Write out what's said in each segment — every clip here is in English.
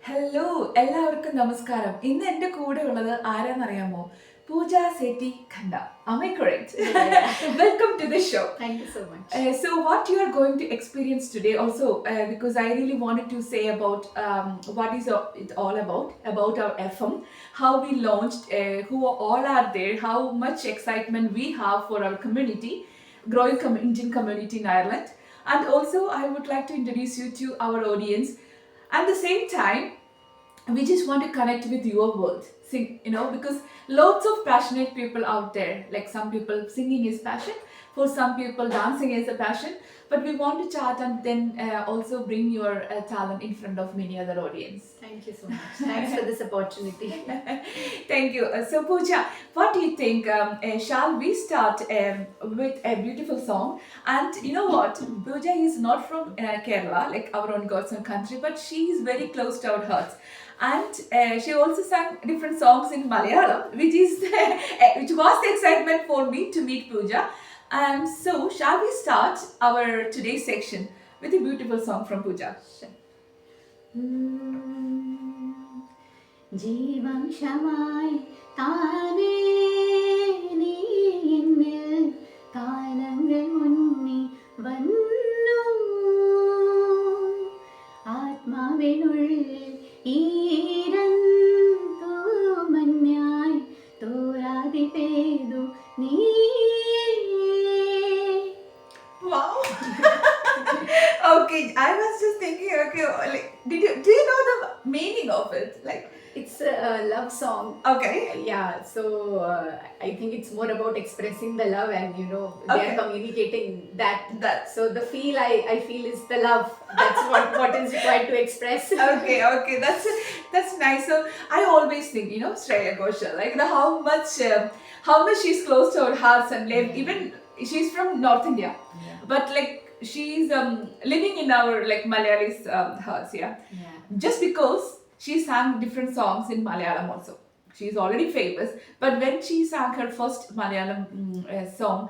Hello എല്ലാവർക്കും നമസ്കാരം. ഇന്ന് എൻ്റെ കൂടെ ഉള്ളത് ആരാന്നറിയാമോ? Pooja Shetty Khanna. Am I correct? Yeah. Welcome to the show. Thank you so much. So what you are going to experience today also, because I really wanted to say about what is it all about our FM, how we launched, who all are there, how much excitement we have for our community, growing Indian community in Ireland. And also I would like to introduce you to our audience. At the same time, we just want to connect with your world. Sing, because lots of passionate people out there. Like some people, singing is passion. For some people, dancing is a passion. But we want to chat and then also bring your talent in front of many other audience. Thank you so much. Thanks for this opportunity. Thank you. So Pooja, what do you think? Shall we start with a beautiful song? And you know what? Pooja is not from Kerala, like our own God's own country, but she is very close to our hearts. And she also sang different songs in Malayalam, which was the excitement for me to meet Pooja. And so, shall we start our today's section with a beautiful song from Pooja? ജീവംശമായി താനേ നീ എന്നിൽ കാലങ്ങൾ മുന്നി വന്നു ആത്മാവിനുള്ളിൽ ഈരം തൂമഞ്ഞായി തോരാതെ പെയ്തു നീ. Wow. Okay, I was just thinking, okay, like, do you know the meaning of it? Like, It's a love song. okay. Yeah, so I think it's more about expressing the love and they Okay. are communicating that. That's So the feel I feel is the love. That's what is required to express. okay. That's nice. So I always think, Shreya Ghoshal, like how much she's close to our hearts and live. Even she's from North India, Yeah. but like she's living in our like Malayalis hearts, yeah. Yeah. Just because she sang different songs in Malayalam also. She's already famous, but when she sang her first Malayalam song,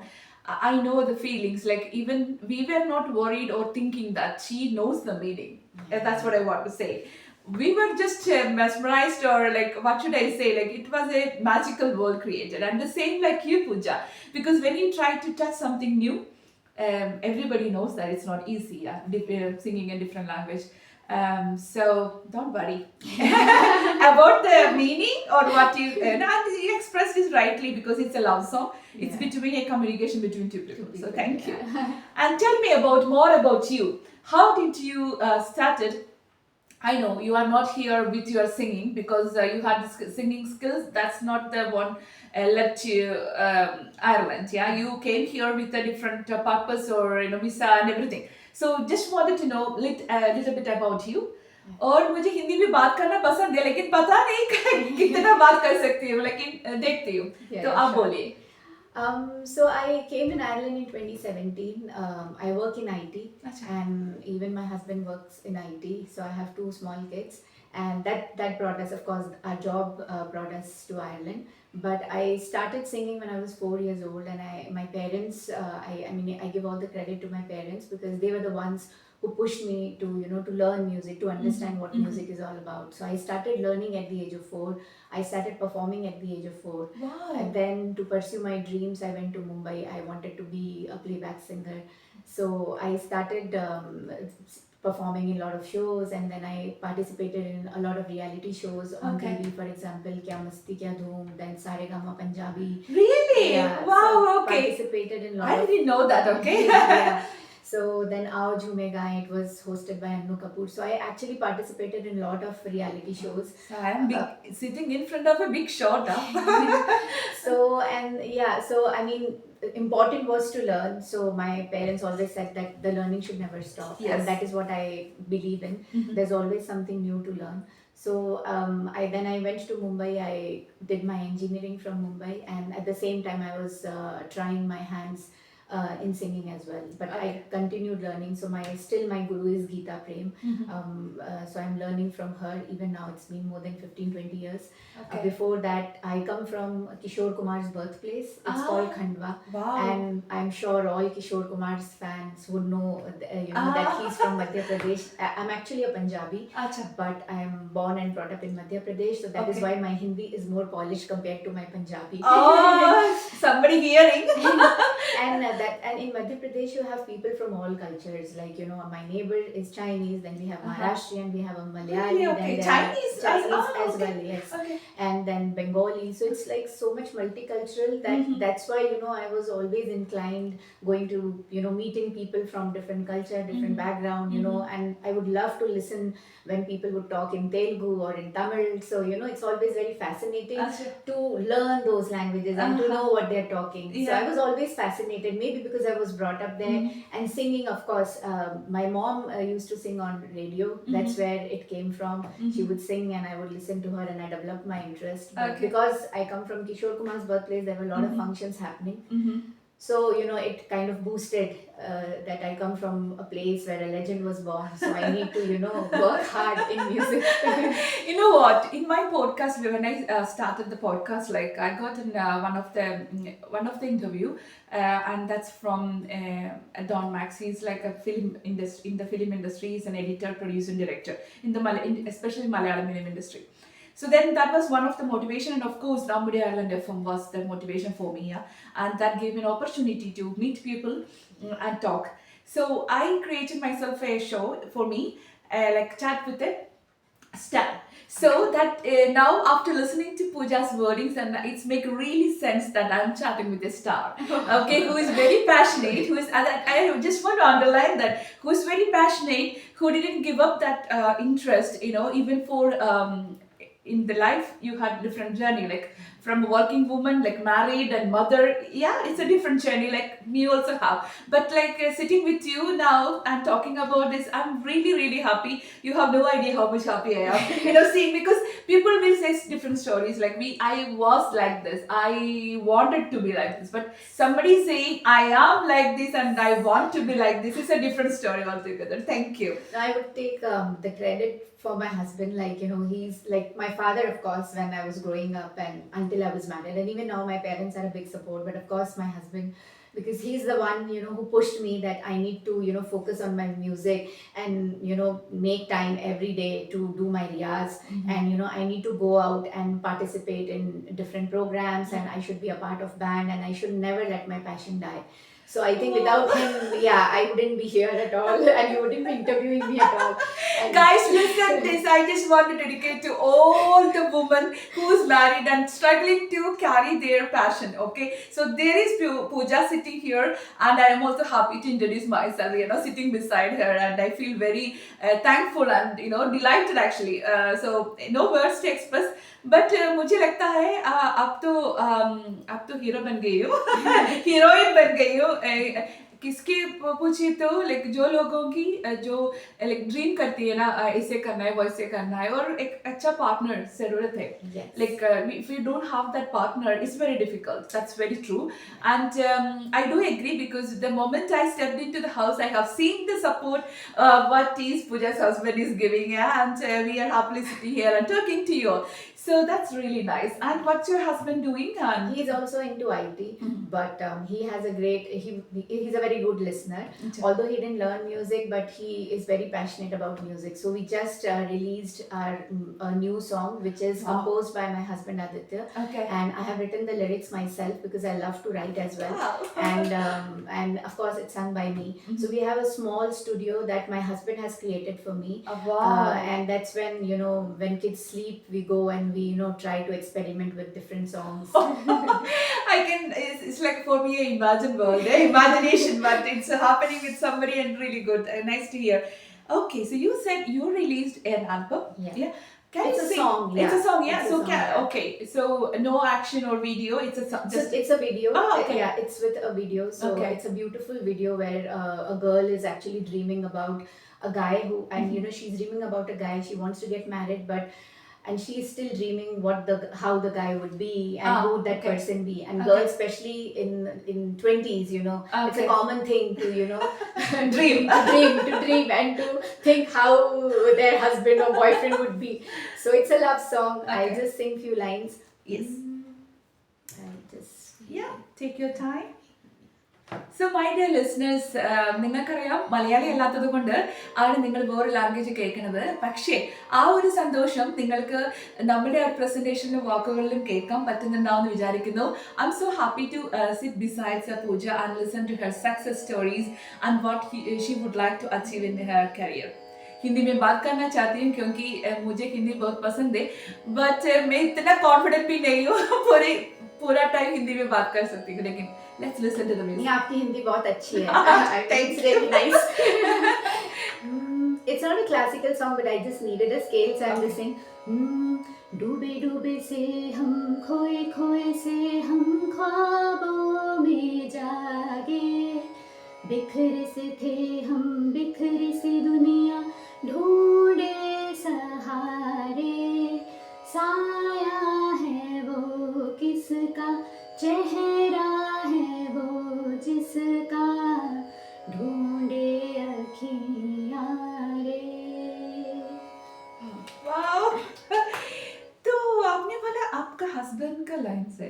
I know the feelings. Like even we were not worried or thinking that she knows the meaning. That's what I want to say. We were just mesmerized, or like what should I say? Like it was a magical world created, and the same like you, Pooja. Because when you try to touch something new, everybody knows that it's not easy. Yeah, singing a different language. So don't worry about the meaning or what you and you expressed this rightly, because it's a love song. It's Yeah. between a communication between two people. So thank you. Yeah. And tell me more about you. How did you started? I know you are not here with your singing because you had singing skills. That's not the one led to Ireland. Yeah, you came here with a different purpose or visa and everything. So just wanted to know little bit about you. और मुझे हिंदी में बात करना पसंद है, लेकिन पता नहीं कितना बात कर सकती हूँ, लेकिन देखती हूँ. Yeah, तो आप sure. बोलिए. So I came in Ireland in 2017. I work in IT, अच्छा. and even my husband works in IT. So I have two small kids, and that brought us, of course, our job brought us to Ireland. But I started singing when I was 4 years old, and my parents, I give all the credit to my parents because they were the ones who pushed me to to learn music, to understand what music is all about. So I started learning at the age of 4. I started performing at the age of 4. Wow. And then to pursue my dreams, I went to Mumbai. I wanted to be a playback singer. So I started performing in a lot of shows, and then I participated in a lot of reality shows on Okay. TV, for example, Kya Masti Kya Dhoom, then Saregama Punjabi. Really? Yeah, Wow. so Okay. participated in a lot I of didn't know that. Okay. yeah. So then Aao Jhoomega, it was hosted by Annu Kapoor. So I actually participated in a lot of reality shows. So I am sitting in front of a big shot. Huh? So I mean, important was to learn. So my parents always said that the learning should never stop. Yes. And that is what I believe in. Mhm. There's always something new to learn. So I went to Mumbai. I did my engineering from Mumbai, and at the same time I was trying my hands in singing as well. But Okay. I continued learning. So my guru is Geeta Prem. So I'm learning from her. Even now, it's been more than 15-20 years. Okay. Before that, I come from Kishore Kumar's birthplace. It's Ah. called Khandwa. Wow. And I'm sure all Kishore Kumar's fans would know, that he's from Madhya Pradesh. I'm actually a Punjabi, Acha. but I'm born and brought up in Madhya Pradesh. So that is Okay. why my Hindi is more polished compared to my Punjabi. Oh, somebody hearing. And in Madhya Pradesh, you have people from all cultures. Like, my neighbor is Chinese, then we have Maharashtrian, we have a Malayali, Really? Okay. then there are Chinese as- Chinese oh, as okay. well, yes. Okay. And then Bengali. So it's like so much multicultural that that's why, I was always inclined going to, meeting people from different culture, different background, and I would love to listen when people would talk in Telugu or in Tamil. So, it's always very fascinating Acha. to learn those languages and to know what they're talking. So Yeah. I was always fascinated, maybe because I was brought up there. And singing, of course, my mom used to sing on radio. That's where it came from. She would sing and I would listen to her and I developed my interest. But Okay. because I come from Kishore Kumar's birthplace, there were a lot of functions happening. So, it kind of boosted that I come from a place where a legend was born. So I need to, work hard in music. You know what? In my podcast, when I started the podcast, like I got in one of the interview, and that's from Don Max. He's like a film industry in the film industry. He's an editor, producer, and director in the especially Malayalam film industry. So then that was one of the motivation, and of course Rambudi Island FM was the motivation for me, and that gave me an opportunity to meet people and talk. So I created myself a show for me, like chat with a star. So that now after listening to Pooja's wordings, and it's make really sense that I'm chatting with a star, okay, who is very passionate, who is, I just want to underline that, who is very passionate, who didn't give up that interest, even for in the life you had different journey, like from a working woman, like married and mother. Yeah, it's a different journey, like me also have. But like sitting with you now and talking about this, I'm really, really happy. You have no idea how much happy I am. Seeing, because people will say different stories. Like me, I was like this. I wanted to be like this. But somebody saying I am like this and I want to be like this is a different story altogether. Thank you. I would take the credit for my husband. Like, he's like my father, of course, when I was growing up and until I was married. And even now, my parents are a big support. But of course, my husband, because he's the one, who pushed me that I need to, focus on my music and, make time every day to do my riyaz. And, I need to go out and participate in different programs and I should be a part of band and I should never let my passion die. So I think without him, yeah, I wouldn't be here at all and you wouldn't be interviewing me at all. And Guys, listen this. I just want to dedicate to all the women who's married and struggling to carry their passion. Okay, so there is Pooja sitting here, and I am also happy to introduce myself. Sitting beside her, and I feel very thankful and delighted actually. So no words to express. But मुझे लगता है अब तो hero बन गई हो heroine बन गई हो किसकी पूछी तो लाइक जो लोगों की जो लाइक ड्रीम करती है ना इसे करना है वैसे करना है और एक अच्छा पार्टनर जरूरत है like if you don't have that partner it's very difficult. That's very true. And I do agree because the moment I stepped into the house I have seen the support what is Pooja's husband is giving, yeah, and we are happily sitting here and talking to you. So that's really nice. And what's your husband doing? He's also into IT, but he has a great, he's a very good listener. Although he didn't learn music, but he is very passionate about music. So we just released a new song, which is composed by my husband Aditya. Okay. And I have written the lyrics myself because I love to write as well. Wow. And of course it's sung by me. So we have a small studio that my husband has created for me. Wow. And that's when, when kids sleep, we go and we try to experiment with different songs. It's like for me an imagined world, imagination, but it's happening with somebody and really good. Nice to hear. Okay, so you said you released an album. Yeah. Can It's you a sing? song, yeah. It's a song, yeah. It's a So song, yeah. okay, so no action or video. It's a song. Just it's a video. Oh, okay. Yeah, it's with a video. So Okay. it's a beautiful video where a girl is actually dreaming about a guy who, and she's dreaming about a guy. She wants to get married, but and she's still dreaming how the guy would be and who would that okay. person be. And Okay. girls, especially in 20s, you know, it's a Okay. common thing to, you know, Dream. to dream and to think how their husband or boyfriend would be. So it's a love song. Okay. I'll just sing few lines. Yes. I'll just Yeah, take your time. So my dear listeners, നിങ്ങൾക്കറിയാം മലയാളി അല്ലാത്തത് കൊണ്ട് ആണ് നിങ്ങൾ വേറെ language കേൾക്കുന്നത്. പക്ഷേ ആ ഒരു സന്തോഷം നിങ്ങൾക്ക് നമ്മുടെ ആ പ്രസന്റേഷനിലും വാക്കുകളിലും കേൾക്കാൻ പറ്റുന്നുണ്ടാവുമെന്ന് വിചാരിക്കുന്നു. I'm so happy to sit besides Pooja and listen to her success stories and what she would like to achieve in her career. Hindi में बात करना चाहती हूँ क्योंकि मुझे हिंदी बहुत पसंद है, बट मैं इतना कॉन्फिडेंट भी नहीं हूँ पूरा टाइम हिंदी में बात कर सकती हूँ. लेकिन let's listen to the music. नहीं, आपकी हिंदी बहुत अच्छी है. Thanks. It's really nice. It's not a classical song, but I just needed a scale, so I'm just saying. डूबे डूबे से हम, खोए खोए से हम, ख्वाबों में जागे. बिखरे से थे हम, बिखरी सी दुनिया, ढूंढे सहारे. साया है वो किसका, चेहरा है वो जिसका, ढूंढे अखियाँ रे. Wow. तो आपने बोला आपका हस्बैंड का लाइन से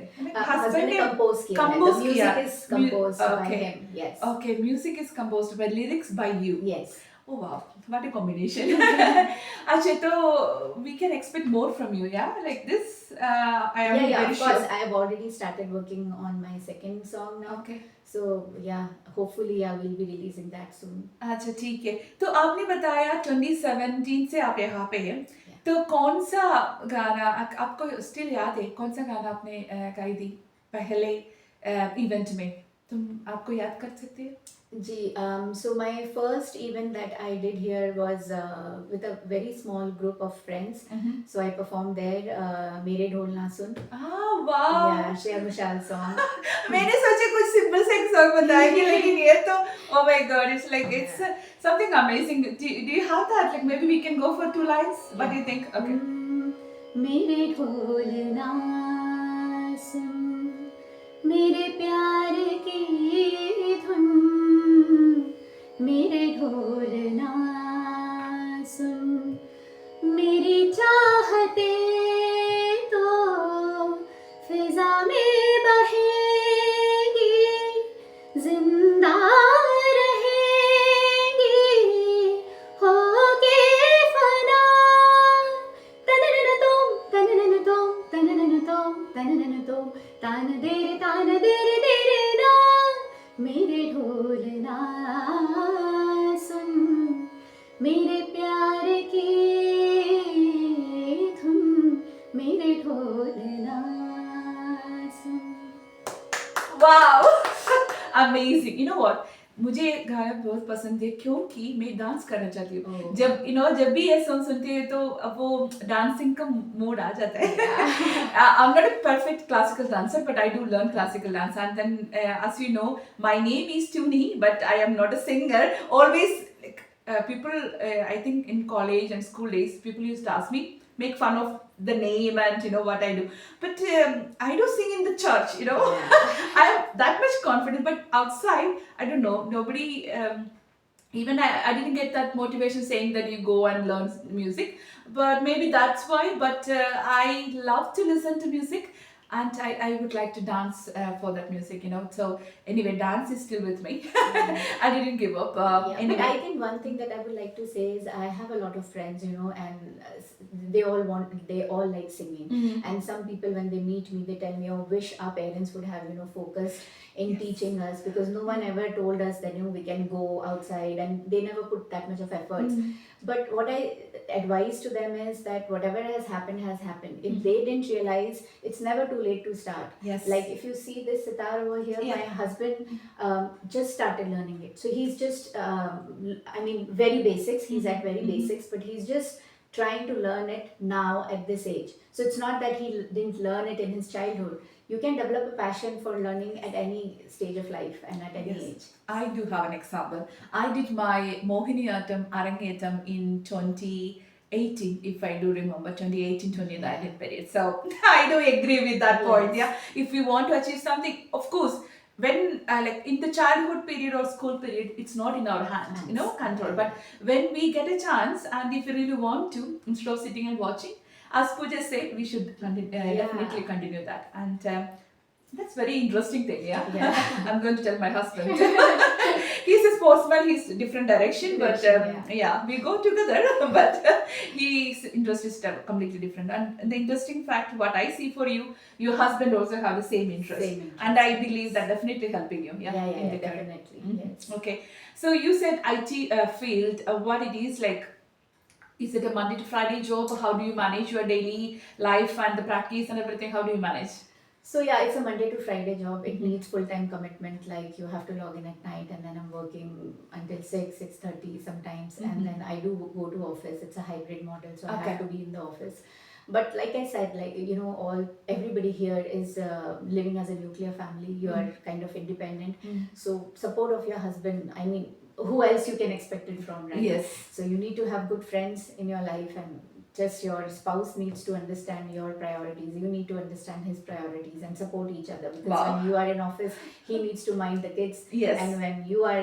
हस्बैंड ने कंपोज किया है. compose The music किया. is composed by Okay. him. Yes. Okay, music is composed by lyrics by you. Yes. Oh wow, what a combination. अच्छा, तो we can expect more from you, yeah? Like this, I am Yeah, very of course. sure. I have already started working on my second song now. Okay. So yeah, hopefully I will be releasing that soon. अच्छा ठीक है. तो आपने बताया 2017 से आप यहाँ पे हैं. तो कौन सा गाना आपको स्टिल याद है? कौन सा गाना आपने गाई थी पहले इवेंट में? तुम आपको याद कर सकते हैं? जी, so my first event that I did here was with a very small group of friends. So I performed there, मेरे ढोल ना सुन. वाह. Yeah, Shreya Ghoshal song. मैंने सोचा कुछ सिंपल से एक सॉन्ग बताएंगे, लेकिन ये तो oh my god, it's like it's something amazing. Do you have that? Like maybe we can go for 2 lines. What do you think? Okay. मेरे ढोल ना सुन, मेरे प्यार की धुन, मेरे ढोल ना सुन, मेरी चाहते तो फिजा में बहेगी, जिंदा रहेगी होके फना. तननन तोम तननन तोम तननन तोम तननन तोम, तान देरे देरे ना, मेरे ढोल ना सुन, मेरे प्यार की धुन, मेरे ढोल ना सुन. Wow. Amazing. You know what? मुझे ये गाना बहुत पसंद है क्योंकि मैं डांस करना चाहती हूँ. Oh. जब भी ये सॉन्ग सुनती है तो वो डांसिंग का मूड आ जाता है. I'm not a perfect classical dancer, but I do learn classical dance. And then, as you know, my name is Tuni, but I am not a singer. Always, like, people, I think in college and school days, people used to ask me, make fun of the name and you know what I do. But I do sing in the church, you know. I am that much confident, but outside, I don't know. Nobody, even I didn't get that motivation saying that you go and learn music. But maybe that's why. But I love to listen to music. And I would like to dance for that music, you know. So anyway, dance is still with me. I didn't give up. Yeah, Anyway. but I think one thing that I would like to say is I have a lot of friends, you know, and they all like singing. And some people, when they meet me, they tell me, "Oh, wish our parents would have, you know, focused in teaching us, because no one ever told us that, you know, we can go outside, and they never put that much of efforts." But what I advise to them is that whatever has happened has happened. If they didn't realize, it's never too late to start. Yes. Like if you see this sitar over here, Yeah. my husband just started learning it. So he's just, very basics. He's at very basics, but he's just trying to learn it now at this age. So it's not that he didn't learn it in his childhood. You can develop a passion for learning at any stage of life and at any Yes. age. I do have an example. I did my Mohiniyattam Arangetam in 2018. 18, if I do remember, 2018-2019 period. So I do agree with that point. Yes. Yeah, if we want to achieve something, of course, when like in the childhood period or school period, it's not in our hand, control. But when we get a chance, and if we really want to, instead of sitting and watching, as Pooja said, we should definitely continue that. And that's very interesting thing. Yeah. I'm going to tell my husband. He's a sportsman. He's different direction, but yeah, we go together. But his interest is completely different. And the interesting fact, what I see for you, your husband also have the same interest, and I believe that definitely helping you. Yeah, in the career. definitely. Yes. Okay, so you said IT field. What it is like? Is it a Monday to Friday job? How do you manage your daily life and the practice and everything? How do you manage? So yeah, it's a Monday to Friday job. It needs full-time commitment. Like you have to log in at night, and then I'm working until 6:30 sometimes, and then I do go to office. It's a hybrid model, so I have to be in the office. But like I said, like everybody here is living as a nuclear family. You are kind of independent, so support of your husband. I mean, who else you can expect it from, right? Yes. So you need to have good friends in your life, and just your spouse needs to understand your priorities. You need to understand his priorities and support each other, because when you are in office, he needs to mind the kids. Yes. And when you are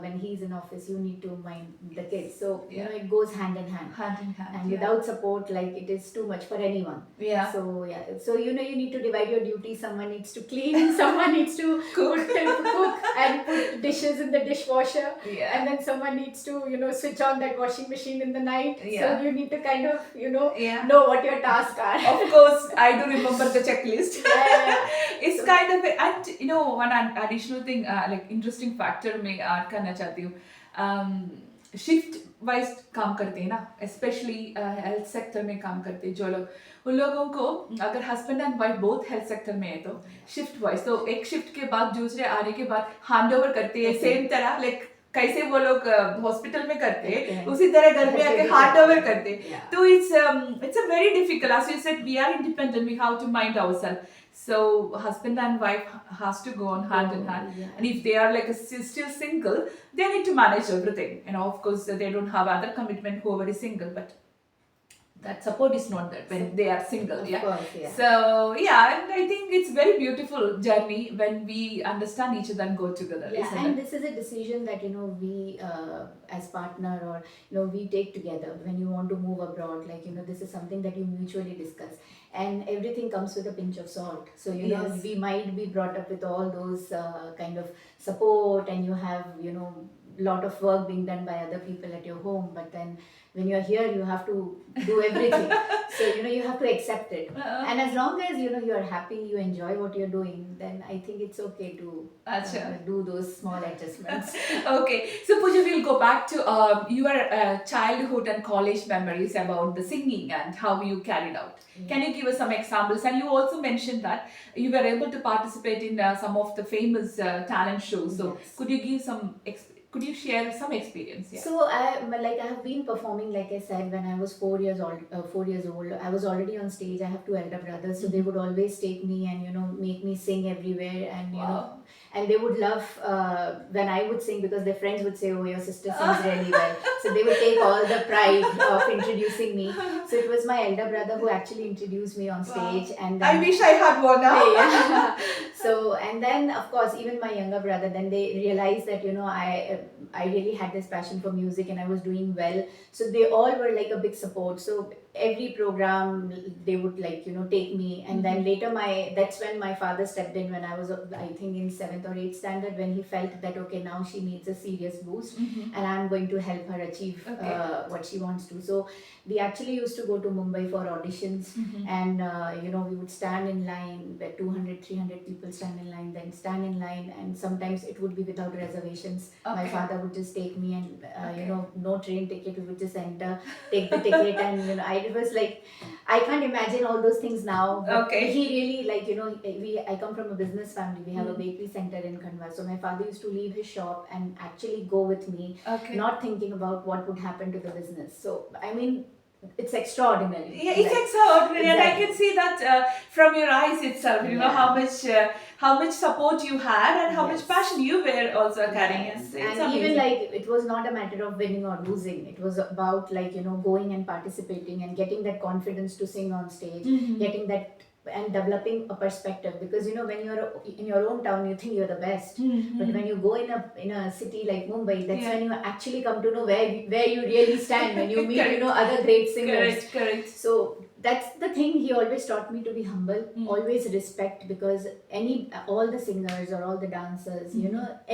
when he's in office, you need to mind the kids. So it goes hand in hand. Hand in hand. And without support, like, it is too much for anyone. Yeah. So you need to divide your duties. Someone needs to clean, someone needs to cook and put dishes in the dishwasher, and then someone needs to switch on that washing machine in the night. So you need to kind of know what your tasks are. Of course, I do remember the checklist. It's kind of and one additional thing, like interesting factor मैं add करना चाहती हूँ. Shift wise काम करते हैं ना, specially health sector में काम करते हैं जो लोग, उन लोगों को अगर husband and wife both health sector में है तो शिफ्ट वाइज, तो एक शिफ्ट के बाद दूसरे आने के बाद हैंड ओवर करते हैं सेम तरह, लाइक कैसे वो लोग हॉस्पिटल में करते हैं उसी तरह घर में आके हैंड ओवर करते हैं. तो it's a very difficult, as you said we are independent, we have to mind ourselves. So husband and wife has to go on hand in hand, and if they are like still single, they need to manage everything. Of course, they don't have other commitment whoever is single, but that support is not there when they are single. Of course, So and I think it's very beautiful journey when we understand each other and go together. And this is a decision that we as partner, or we take together when you want to move abroad. Like this is something that you mutually discuss, and everything comes with a pinch of salt. So we might be brought up with all those kind of support, and you have lot of work being done by other people at your home, but then when you're here, you have to do everything. So you have to accept it. And as long as you are happy, you enjoy what you're doing, then I think it's okay to do those small adjustments. Okay, so Pooja, we'll go back to your childhood and college memories about the singing and how you carried out. Can you give us some examples? And you also mentioned that you were able to participate in some of the famous talent shows. So could you give some could you share some experience? So I have been performing, like I said, when I was 4 years old. I was already on stage. I have two elder brothers, so they would always take me and make me sing everywhere, and and they would love when I would sing, because their friends would say, "Oh, your sister sings really well." So they would take all the pride of introducing me. So it was my elder brother who actually introduced me on stage, and then, I wish I had one now. So and then of course even my younger brother, then they realized that I really had this passion for music and I was doing well. So they all were like a big support. So every program they would take me, and then later that's when my father stepped in, when I was I think in 7th or 8th standard, when he felt that okay, now she needs a serious boost, and I'm going to help her achieve what she wants to. So we actually used to go to Mumbai for auditions, and we would stand in line where 200-300 people stand in line, then stand in line, and sometimes it would be without reservations. My father would just take me, and no train ticket, we would just enter, take the ticket, and it was like, I can't imagine all those things now. But he really, I come from a business family. We have a bakery center in Khandwa. So my father used to leave his shop and actually go with me, not thinking about what would happen to the business. So I mean, it's extraordinary. Yeah, it's extraordinary, and I Exactly. can see that from your eyes itself. You know Yeah. how much support you had and how much Yes. passion you were also carrying, and Yes, it's and even amazing. like it was not a matter of winning or losing. It was about like going and participating and getting that confidence to sing on stage, Mhm. getting that and developing a perspective, because when you're in your own town you think you're the best, but when Mhm. you go in a city like Mumbai, that's Yeah. when you actually come to know where you really stand, when you meet Correct. other great singers. Correct. So that's the thing, he always taught me to be humble, Mm. always respect, because all the singers or all the dancers,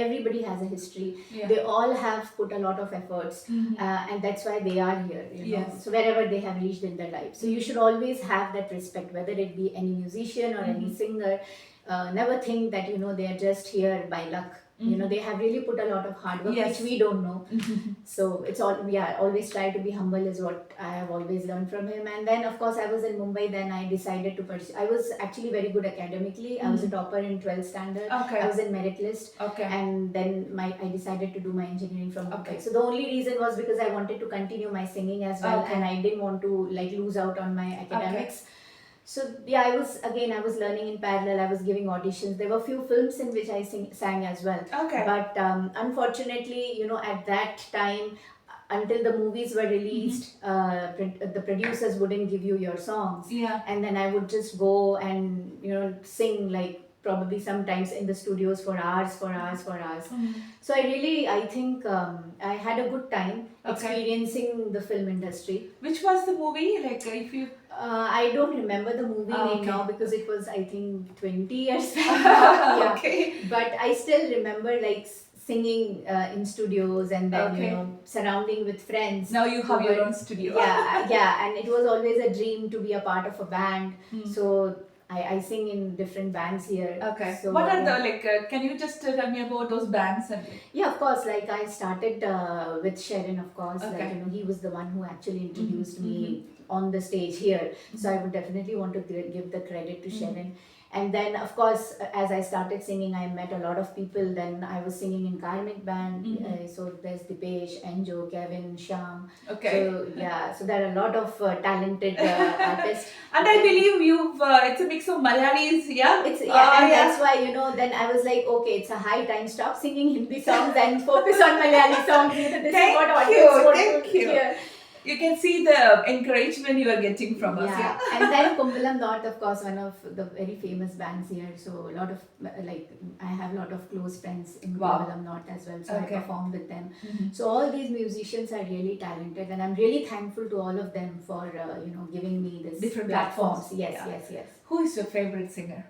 everybody has a history. Yeah. They all have put a lot of efforts, Mhm. and that's why they are here, Yes. so wherever they have reached in their life. So you should always have that respect, whether it be any musician or any singer. Never think that they are just here by luck. They have really put a lot of hard work, Yes. which we don't know. So it's all, always try to be humble is what I have always learned from him. And then of course I was in Mumbai, then I decided to pursue. I was actually very good academically. I was a topper in 12th standard. Okay. I was in merit list. Okay. And then I decided to do my engineering from Mumbai. Okay. So the only reason was because I wanted to continue my singing as well. Okay. And I didn't want to like lose out on my academics. So yeah, I was learning in parallel. I was giving auditions. There were few films in which I sang as well. Okay. But unfortunately, at that time, until the movies were released, the producers wouldn't give you your songs. Yeah. And then I would just go and sing like probably sometimes in the studios for hours. So I think I had a good time experiencing the film industry. Which was the movie? Like if you I don't remember the movie name okay. now, because it was I think 20 years back. Yeah. Okay. But I still remember like singing in studios, and then Okay. surrounding with friends. Now you have who your were- own studio. yeah, and it was always a dream to be a part of a band. So I sing in different bands here. Okay. So What are the like? Can you just tell me about those bands and? yeah, of course. Like I started with Sharon, of course. Okay. Like he was the one who actually introduced me on the stage here. So I would definitely want to give the credit to Sharon. And then, of course, as I started singing, I met a lot of people. Then I was singing in Karmic Band. So there's Dipesh, Enjo, Kevin, Shyam. Okay. So yeah, so there are a lot of talented artists. And I believe you've it's a mix of Malayalis, yeah. It's and that's why then I was like, okay, it's a high time. Stop singing Hindi songs and focus on Malayali songs. This is what audience want to hear. You can see the encouragement you are getting from us. Yeah, and then Kumbalam North, of course, one of the very famous bands here. So a lot of I have a lot of close friends in Kumbalam North as well. So I perform with them. So all these musicians are really talented, and I'm really thankful to all of them for giving me this Different platforms. platforms. Yes. Who is your favorite singer?